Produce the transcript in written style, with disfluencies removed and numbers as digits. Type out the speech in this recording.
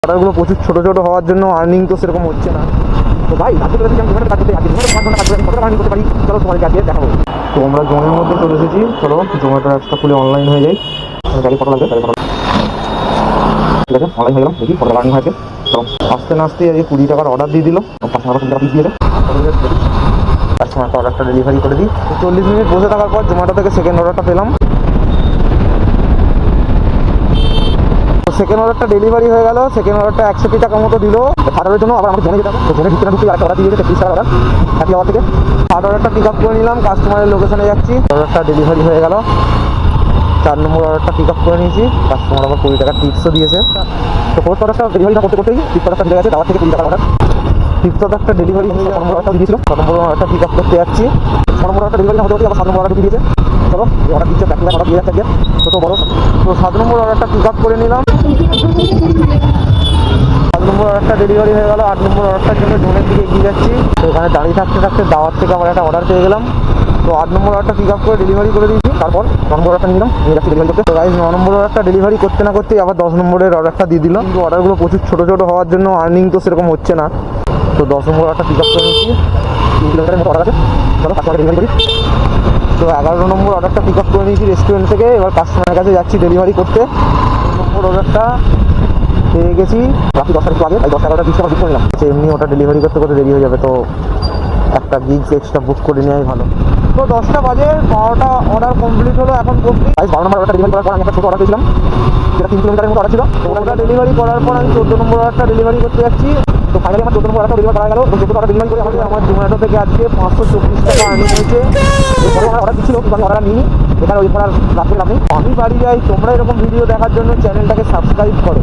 অর্ডারগুলো প্রচুর ছোটো ছোটো হওয়ার জন্য আর্নিং তো সেরকম হচ্ছে না। তো ভাই আজকে আমি জোম্যাটো কাজ করতে আজকে জোম্যাটো 5 ঘন্টা কাজ করে কতটা আর্নিং করতে পারি চলো তোমাদেরকে আজকে দেখাবো। তো আমরা জোমের মধ্যে চলে এসেছি, চলো জোম্যাটোর অ্যাপসটা খুলে অনলাইন হয়ে যাই। গাড়ি ফটো লাগবে, গাড়ি ফটো ঠিক আছে, অনলাইন হয়ে গেলাম, দেখি কত আর্নিং হয়েছে। চলো আসতে না আসতে আজকে 20 টাকার অর্ডার দিয়ে দিল, 5 টাকা পিস দিয়েছে। কাস্টমারকে অর্ডারটা ডেলিভারি করে দিই। 40 মিনিট বসে থাকার পর জোম্যাটো থেকে সেকেন্ড অর্ডারটা পেলাম। তো সেকেন্ড অর্ডারটা ডেলিভারি হয়ে গেল। সেকেন্ড অর্ডারটা 120 টাকা মতো দিল। থার্ডারের জন্য আবার আমাকে জোনে যেতে হবে। তো জোনে ঢুকতে না ঢুকতে আরেকটা অর্ডার দিয়ে দিয়েছে 30 টাকার অর্ডার হ্যাপি আওয়ার থেকে। থার্ড অর্ডারটা পিক আপ করে নিলাম, কাস্টমারের লোকেশনে যাচ্ছি। অর্ডারটা ডেলিভারি হয়ে গেল। 4 নম্বর অর্ডারটা পিক আপ করে নিয়েছি, কাস্টমার আবার 20 টাকার টিপসও দিয়েছে। তো ফোর্থ অর্ডারটা ডেলিভারিটা করতে করতেই ফিফথ অর্ডারটা ঢুকে গেছে, দাওয়ার থেকে 20 টাকার অর্ডার। ফিফথ অর্ডারটা ডেলিভারি হয়ে 6 নম্বর অর্ডারটা দিয়েছিল, 6 নম্বর অর্ডারটা পিক আপ করতে যাচ্ছি। 6 নম্বর অর্ডারটা ডেলিভারি হতে হতে আবার 7 নম্বর অর্ডার দিয়েছে। চলো এই অর্ডার দিচ্ছে, ব্যাক অর্ডার দিয়ে যাচ্ছে ছোটো বড়ো। তো 7 নম্বর অর্ডারটা পিক আপ করে নিলাম। 7 নম্বর অর্ডারটা ডেলিভারি হয়ে গেল। 8 নম্বর অর্ডারটার জন্য জোনের দিকে এগিয়ে যাচ্ছি। তো ওখানে দাঁড়িয়ে থাকতে থাকতে দাওয়ার থেকে আবার একটা অর্ডার পেয়ে গেলাম। তো 8 নম্বর অর্ডারটা পিক আপ করে ডেলিভারি করে দিয়েছি। তারপর 9 নম্বর অর্ডারটা নিয়ে যাচ্ছি ডেলিভারি করতে। তো গাইস 9 নম্বর অর্ডারটা ডেলিভারি করতে না করতেই আবার 10 নম্বরের অর্ডারটা দিয়ে দিল। কিন্তু অর্ডারগুলো প্রচুর ছোটো ছোটো হওয়ার জন্য আর্নিং তো সেরকম হচ্ছে না। তো 10 নম্বর অর্ডারটা পিক আপ করে নিচ্ছি। 3 কিলোমিটারের মতো অর্ডার আছে, চলো কাস্টমারকে ডেলিভারি করি। তো 11 নম্বর অর্ডারটা পিক আপ করে নিয়েছি রেস্টুরেন্ট থেকে। এবার কাস্টমারের কাছে যাচ্ছি ডেলিভারি করতে। 3 নম্বর অর্ডারটা পেয়ে গেছি রাত্রি 10টা একটু আগে, তাই 10 11টা 20 টাকা বুক করে নিলাম। এমনি ওটা ডেলিভারি করতে করতে দেরি হয়ে যাবে, তো একটা গিগস এক্সট্রা বুক করে নেওয়াই ভালো। তো 10টা বাজে, 12টা অর্ডার কমপ্লিট হলো। এখন কমপ্লিট 12 নম্বর অর্ডারটা ডেলিভারি করার পর আমি একটা ছোটো অর্ডার দিয়েছিলাম, যেটা 3 কিলোমিটারের মতো অর্ডার ছিল। তো ওটা ডেলিভারি করার পর আমি 14 নম্বর অর্ডারটা ডেলিভারি করতে যাচ্ছি। তো ফাইনালি আমার 14 নম্বর অর্ডারটা ডেলিভারি করা গেল। তো 14 অর্ডার ডেলিভারি করে আমার জোম্যাটো থেকে আজকে 524 টাকা আর্নিং হয়েছে। এরপরে আমার অর্ডার দিচ্ছিল, কিন্তু আমি অর্ডার নিইনি, এখানে ওই পর আর রাত করে লাভ নেই। আমি বাড়ি যাই। তোমরা এরকম ভিডিও দেখার জন্য চ্যানেলটাকে সাবস্ক্রাইব করো।